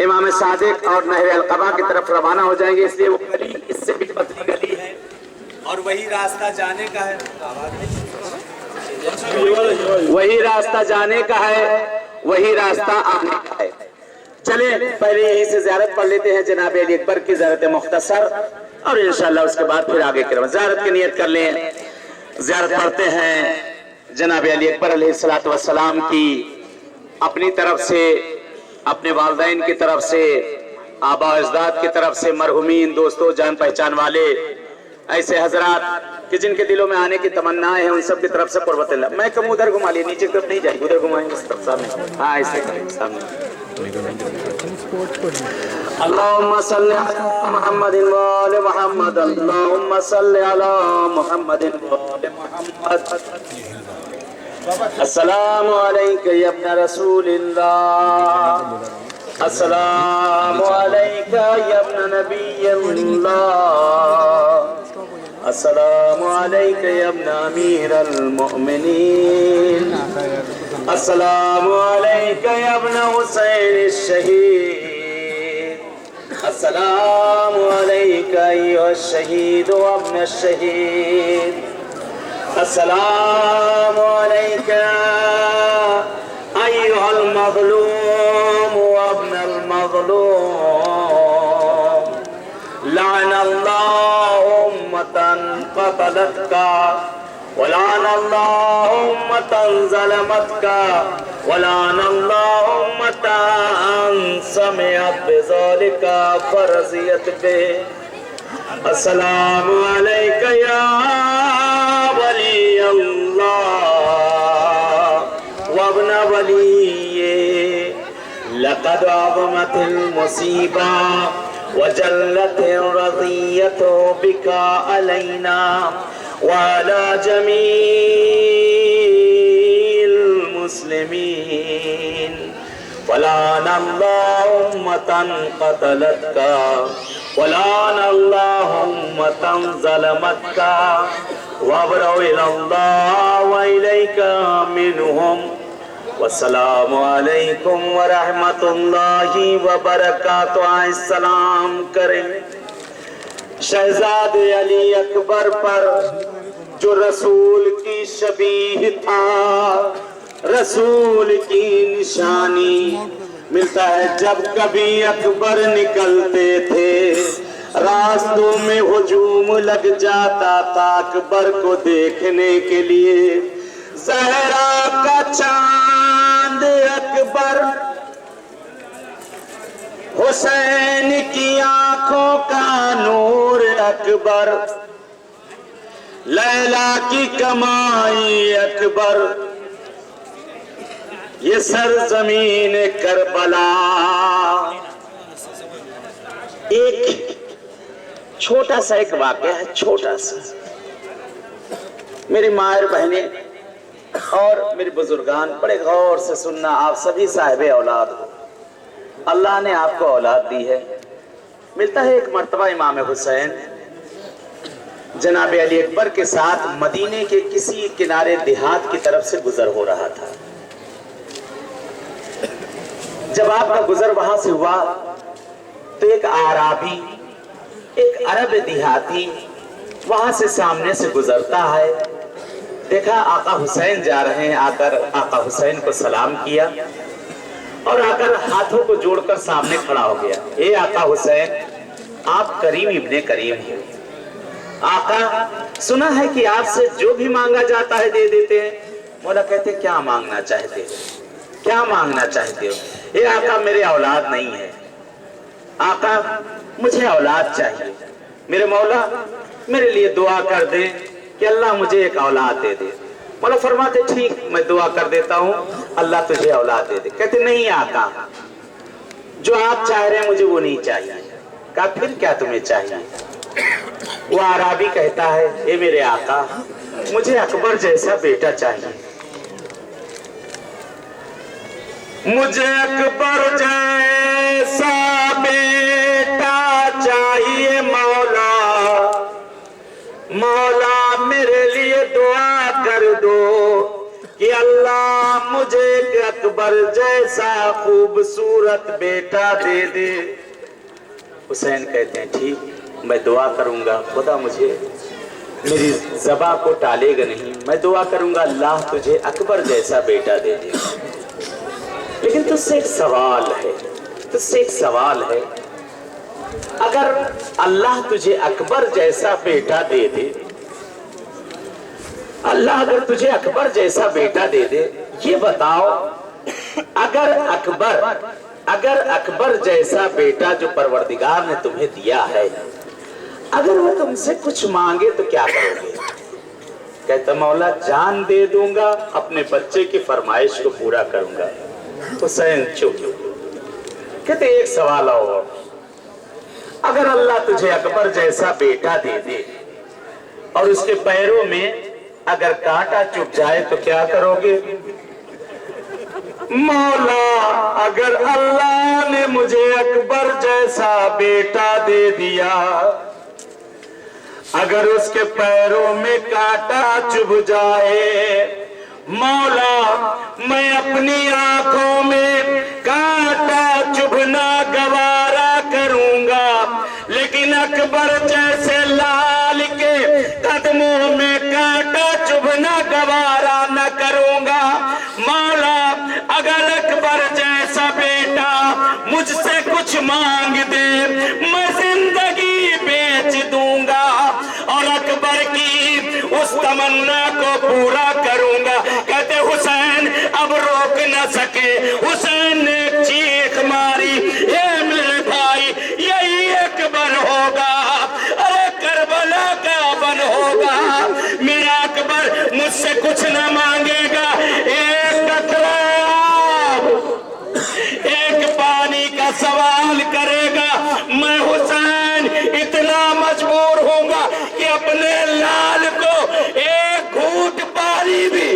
امام صادق اور نہر القبا کی طرف روانہ ہو جائیں گے، اس لیے وہ گلی اس سے بھی پتلی گلی ہے اور وہی راستہ جانے کا ہے، وہی راستہ جانے کا ہے، وہی راستہ آنے کا ہے۔ چلیں پہلے یہیں سے زیارت پڑھ لیتے ہیں جناب علی اکبر کی زیارت مختصر، اور انشاءاللہ اس کے بعد پھر آگے کریں۔ زیارت کی نیت کر لیں، زیارت پڑھتے ہیں جناب علی اکبر علیہ السلام کی، اپنی طرف سے، اپنے والدین کی طرف سے، آبا اجداد کی طرف سے، مرحومین دوستوں جان پہچان والے ایسے حضرات کہ جن کے دلوں میں آنے کی تمنائیں ہیں، ان سب کی طرف سے قربت اللہ۔ میں کم ادھر گھما لیے، نیچے کی طرف نہیں جائیں گے، ادھر گھمائیں گے اس طرف سامنے، ہاں ایسے کریں سامنے۔ اللہم صلی علی محمد وآل محمد، اللہم صلی علی محمد وآل محمد۔ السلام علیکہ یا ابن رسول اللہ، السلام علیکہ یا ابن نبی اللہ، السلام علیکہ یا ابن امیر المؤمنین، السلام علیکہ یا ابن حسین الشہید، السلام علیکہ ایہا الشہید و ابن الشہید، السلام علیکہ ایہا المظلوم و ابن المظلوم، لعن اللہ امتاً قتلتک ولعن اللہ امتاً ظلمتک ولعن اللہ امتاً سمعت بذالک فرضیت بے۔ السلام علیکہ یا ولی اللہ وابن ولی، لقد عظمت المصیبہ وجلت الرضیت بک علینا وعلى جميع المسلمين، ولعن الله أمة قتلتك ولعن الله أمة ظلمتك وابرأ إلى الله وإليك منهم، والسلام علیکم ورحمۃ اللہ وبرکاتہ۔ السلام کریں شہزاد علی اکبر پر جو رسول کی شبیہ تھا، رسول کی نشانی ملتا ہے جب کبھی اکبر نکلتے تھے، راستوں میں ہجوم لگ جاتا تھا اکبر کو دیکھنے کے لیے۔ زہرا کا چاند اکبر، حسین کی آنکھوں کا نور اکبر، لیلا کی کمائی اکبر، یہ سرزمین کربلا۔ ایک چھوٹا سا ایک واقعہ ہے، چھوٹا سا۔ میری مائر بہنیں اور میرے بزرگان بڑے غور سے سننا، آپ سبھی صاحب اولاد ہو، اللہ نے آپ کو اولاد دی ہے۔ ملتا ہے ایک مرتبہ امام حسین جناب علی اکبر کے ساتھ مدینے کے کسی کنارے دیہات کی طرف سے گزر ہو رہا تھا۔ جب آپ کا گزر وہاں سے ہوا تو ایک اعرابی، ایک عرب دیہاتی وہاں سے سامنے سے گزرتا ہے، دیکھا آقا حسین جا رہے ہیں، آ کر آقا حسین کو سلام کیا اور آ کر ہاتھوں کو جوڑ کر سامنے کھڑا ہو گیا۔ اے آقا حسین، آپ کریم ابن کریم ہیں، آقا سنا ہے کہ آپ سے جو بھی مانگا جاتا ہے دے دیتے ہیں۔ مولا کہتے کیا مانگنا چاہتے ہو، کیا مانگنا چاہتے ہو؟ اے آقا میرے اولاد نہیں ہے، آقا مجھے اولاد چاہیے، میرے مولا میرے لیے دعا کر دے کہ اللہ مجھے ایک اولاد دے دے۔ مولا فرماتے ٹھیک میں دعا کر دیتا ہوں، اللہ تجھے اولاد دے دے۔ کہتے نہیں آقا، جو آپ چاہ رہے ہیں مجھے وہ نہیں چاہیے۔ کہا پھر کیا تمہیں چاہیے؟ وہ عربی کہتا ہے اے میرے آقا مجھے اکبر جیسا بیٹا چاہیے، مجھے اکبر جیسا بیٹا چاہیے مولا، مولا میرے لیے دعا کر دو کہ اللہ مجھے اکبر अकबर जैसा खूबसूरत बेटा दे दे। हुसैन कहते हैं ठीक, मैं दुआ करूंगा, खुदा मुझे मेरी ज़बां को टालेगा नहीं, मैं दुआ करूंगा अल्लाह तुझे अकबर जैसा बेटा दे दे। लेकिन तुझसे एक सवाल है, तुझसे एक सवाल है, अगर अल्लाह तुझे अकबर जैसा बेटा दे दे, अल्लाह अगर तुझे अकबर जैसा बेटा दे दे, ये बताओ अगर अकबर जैसा बेटा जो परवरदिगार ने तुम्हें दिया है, अगर वो तुमसे कुछ मांगे तो क्या करोगे? कहता मौला जान दे दूंगा, अपने बच्चे की फरमाइश को पूरा करूंगा। हुसैन चुप। कहते एक सवाल और, अगर अल्लाह तुझे अकबर जैसा बेटा दे दे और उसके पैरों में अगर कांटा चुभ जाए तो क्या करोगे? मौला अगर अल्लाह ने मुझे अकबर जैसा बेटा दे दिया, अगर उसके पैरों में कांटा चुभ जाए, मौला मैं अपनी आंखों में कांटा चुभना गवारा करूंगा, लेकिन अकबर जैसे लाल के कदमों में कांटा चुभना गवारा न करूंगा। मौला अगर अकबर जैसा बेटा मुझसे कुछ मांग दे, मैं जिंदगी बेच दूंगा और अकबर की उस तमन्ना को पूरा करूंगा। कहते हुसैन अब रोक न सके, हुसैन ने चीख मारी, ये मेरे भाई यही अकबर होगा, अरे करबला का बन होगा, मेरा अकबर मुझसे कुछ न मांगेगा, एक एक पानी का सवाल करेगा, मैं हुसैन इतना मजबूर होऊंगा कि अपने लाल को एक घूंट पानी भी।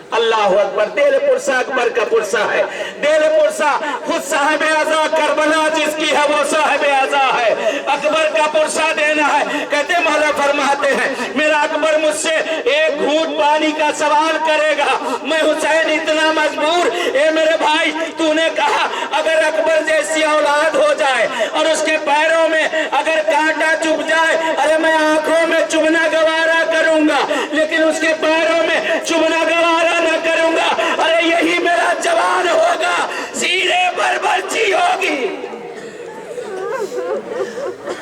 अल्लाह अकबर। दिल पुरसा अकबर का पुरसा है, दिल पुरसा खुद साहिब आज़ा करबला जिसकी है वो साहिब आज़ा है, अकबर का पुरसा देना है। कहते मौला फरमाते हैं मेरा अकबर मुझसे एक घूंट पानी का सवाल करेगा, मैं हुसैन इतना मजबूर। ए मेरे भाई तूने कहा अगर अकबर जैसी औलाद हो जाए और उसके पैरों में अगर कांटा चुभ जाए, अरे मैं आंखों में चुभना गवारा करूंगा, लेकिन उसके पैरों में चुभना गवारा न करूंगा, अरे यही मेरा जवान होगा, सीने पर बर्ची होगी।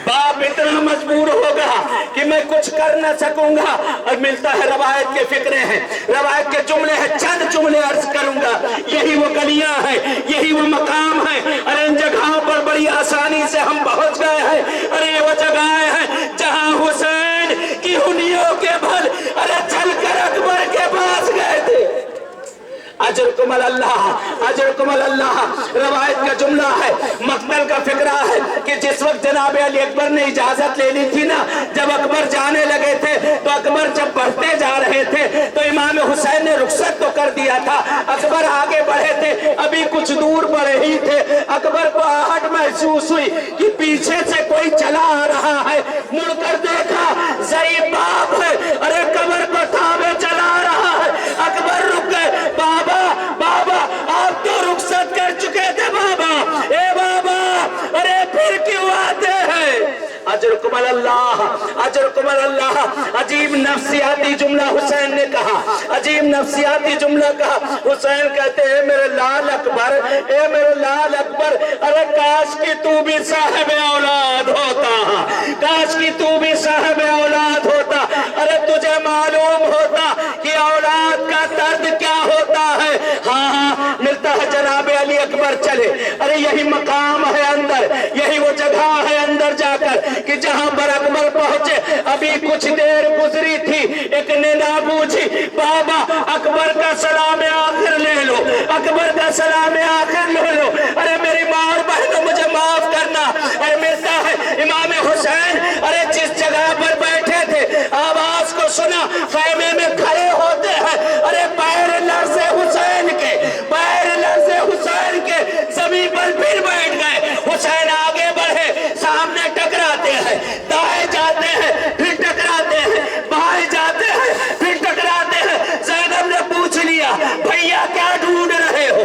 बाप इतना मजबूर होगा कि मैं कुछ कर न सकूंगा। और मिलता है रवायत के फिक्रे हैं, रवायत के जुमले हैं, चंद जुमले अर्ज करूंगा। यही वो गलियां हैं, यही वो मकाम है, अरे इन जगहों पर बड़ी आसानी से हम पहुंच गए हैं। अरे वो जगह है जहां हुसैन की उंगलियों के बल अरे चलकर अकबर के पास गए थे। अजरकुमल अल्लाह, अजरकुमल अल्लाह। रवायत का जुमला है, मकतल का फिक्रा है कि जिस वक्त जनाब अली अकबर ने इजाजत ले ली थी ना, जब अकबर जाने लगे थे तो अकबर जब बढ़ते जा रहे थे तो इमाम हुसैन ने रुखसत तो कर दिया था, अकबर आगे बढ़े थे, अभी कुछ दूर बढ़े ही थे, अकबर को आहट महसूस हुई कि पीछे से कोई चला आ रहा है। मुड़कर देखा ज़ईफ बाप है, अरे कब्र को थामे चला रहा है। अकबर रुक गए, बाबा बाबा आप तो रुखसत कर चुके थे बाबा, ए बाबा अरे फिर क्यों आते हैं? अजरकुमल अल्लाह, अजरकुमल अल्लाह। अजीब नफ्सियाती जुमला हुसैन ने कहा, अजीब नफ्सियाती जुमला कहा। हुसैन कहते हैं मेरे लाल अकबर, ए मेरे लाल अकबर, अरे काश की तू भी साहिब औलाद होता, काश की तू भी साहिब औलाद होता, अरे तुझे मालूम होता कि औलाद का दर्द क्या होता है। हाँ हाँ मिलता है जनाब अली अकबर चले, अरे यही मकाम है अंदर, यही वो जगह है अंदर जाकर कि जहां पर अकबर पहुंचे। अभी कुछ देर गुजरी थी, एक ने ना पूछी बाबा अकबर का सलाम आखिर ले लो, अकबर का सलाम आखिर ले लो, अरे मेरी माँ और बहनों मुझे माफ करना। अरे मिलता है इमाम हुसैन अरे जिस जगह पर बैठे थे आवाज को सुना, खैमे में खड़े होते हैं, अरे पैर लर्ज़े हुसैन के, पैर लर्ज़े हुसैन के जमीन पर फिर बैठ गए। हुसैन आगे बढ़े, सामने टकराते हैं, दाएं जाते हैं फिर टकराते हैं, बाएं जाते हैं फिर टकराते हैं। ज़ैनब ने पूछ लिया भैया क्या ढूंढ रहे हो?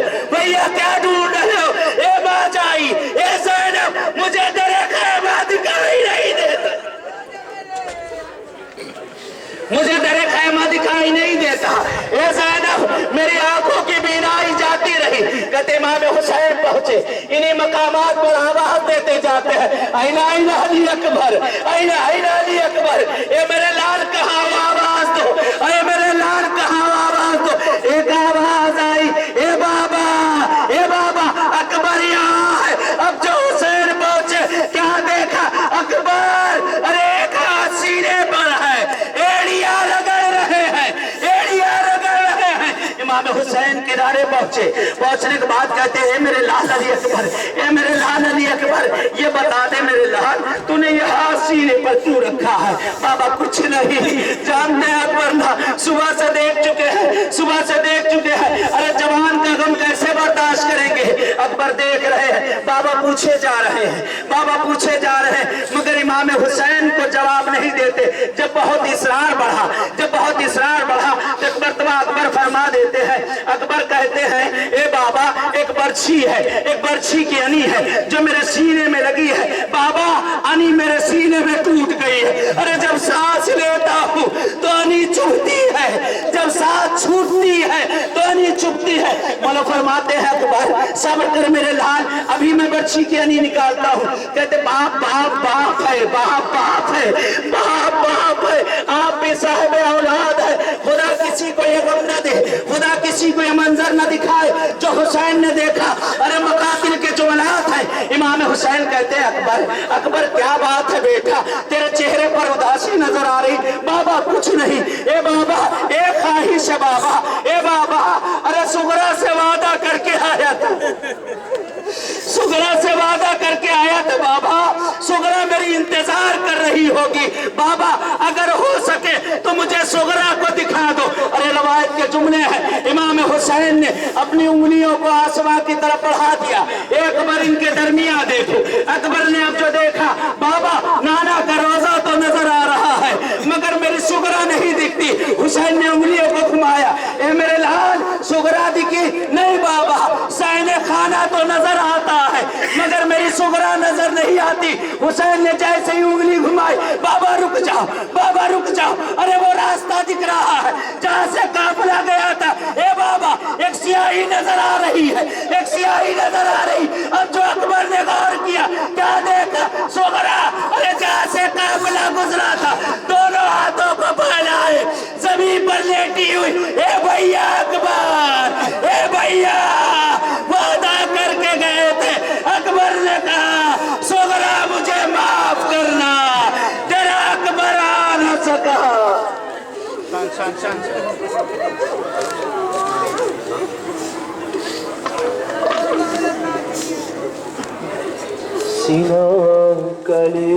कहते इमाम हुसैन पहुंचे, इन्हीं मकामात पर आवाज देते जाते हैं, आइना आइना अली अकबर, आइना आइना अली अकबर, ए मेरे लाल कहाँ आवाज दो, ए मेरे लाल कहाँ आवाज दो। एक आवाज आई, ए बाबा अकबर यहाँ है। अब जो हुसैन पहुंचे, क्या देखा अकबर, अरे एक हाथ सीने पर है, एड़िया रगड़ रहे हैं, एड़िया रगड़ रहे हैं। इमाम हुसैन किनारे पहुंचे, पहुंचने के बाद कहते हैं मेरे लाल अली अकबर, ए मेरे लाल अली अकबर, ये बता दे मेरे लाल, तूने ये हाथ सीने पर क्यों रखा है। बाबा कुछ नहीं, जानते हैं अकबर ना, सुबह से देख चुके हैं, सुबह से देख चुके हैं, अरे जवान का गम कैसे बर्दाश्त करेंगे। अकबर देख रहे हैं, बाबा पूछे जा रहे हैं, बाबा पूछे जा रहे हैं, मगर इमाम हुसैन को जवाब नहीं देते। जब बहुत इसरार बढ़ा, जब बहुत इसरार बढ़ा, एक मर्तबा अकबर फरमा देते हैं, अकबर कहते हैं ए बाबा एक बर्छी है, एक बर्छी की अनी है जो मेरे सीने में लगी है। बाबा अनी मेरे सीने में टूट गई है। अरे जब सांस लेता हूँ तो अनी चुभती है, जब सांस छूटती है तो अनी चुभती है। मौला फरमाते हैं अकबर सब्र कर मेरे लाल, अभी मैं बर्छी की अनी निकालता हूँ। कहते बाप बाप बाप है, बाप बाप है, बाप बाप है, आप भी साहिब औलाद है। खुदा किसी को ये गम न दे, खुदा किसी को ये मंजर न दिखाए जो हुसैन ने देखा। अरे मकातिल के जो औलाद है। इमाम हुसैन कहते हैं अकबर, अकबर क्या बात है बेटा, तेरे चेहरे पर उदासी नजर आ रही। बाबा कुछ नहीं, ए बाबा एक ख्वाहिश है बाबा, ए बाबा, अरे सुगरा से वादा करके आया था, सुगरा से वादा करके आया था बाबा, सुगरा मेरी इंतजार कर रही होगी। बाबा अगर हो सके तो मुझे सुगरा को दिखा दो। अरे रवायत के जुमले हैं, इमाम हुसैन ने अपनी उंगलियों को आसमां की तरफ बढ़ा दिया, एक बार इनके दरमियान देखो। अकबर ने अब जो देखा, बाबा नाना का रोजा तो नजर आ रहा है मगर मेरी सुगरा नहीं दिखती। हुसैन ने उंगलियों को घुमाया, ए मेरे लाल सुगरा दिखी नहीं बाबा, सैने खाना तो नजर आता है मगर मेरी सुगरा नजर नहीं आती। हुसैन ने जैसे ही उंगली घुमाई, बाबा रुक जाओ, बाबा रुक जाओ, अरे वो रास्ता दिख रहा है जहां से काफिला गया था। ए बाबा एक सियाही नजर आ रही है, एक सियाही नजर आ रही। अब जो अकबर ने गौर किया, क्या देखा, सुगरा, अरे जहां से काफिला गुजरा था दोनों हाथों को फैलाए जमीन पर लेटी हुई। ए भैया अकबर, ए भैया, वादा करके गए थे। अकबर ने कहा सुगरा मुझे माफ करना, तेरा अकबर आ न सका। सीना कले